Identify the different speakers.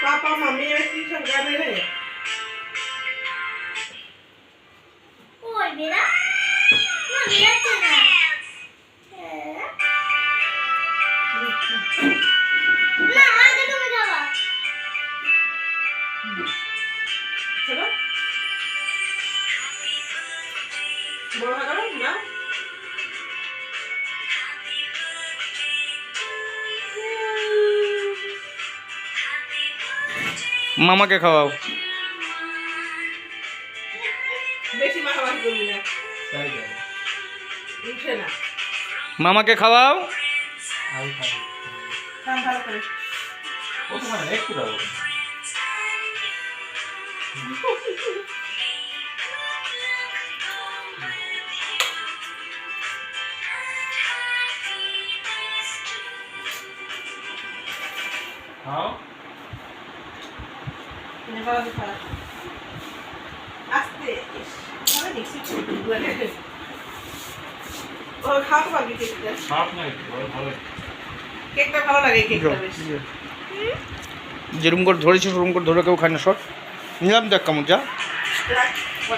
Speaker 1: Papa mummy में की सब गाने रहे
Speaker 2: ओए मेरा मम्मी चला ना आगे तुम जावा
Speaker 1: चलो बोला करो ना
Speaker 3: মামাকে খাওয়াও।
Speaker 1: বেশি মাখামাখি করবি না উঠে না
Speaker 3: মামাকে খাওয়াও।
Speaker 1: কাম ভালো করে
Speaker 4: একটু দাও। খাও।
Speaker 1: নেবার কথা আস্তে ভালো দেখছি ও খাওয়া পাবি কেকটা
Speaker 4: খারাপ নয়, ভালো।
Speaker 1: কেকটা ভালো লাগে কেকটা বেশ
Speaker 3: যেরকম করে ধরেছি সেরকম করে ধরে কেউ খায় না সব নিলাম দেখ কেমন যা
Speaker 1: রাখ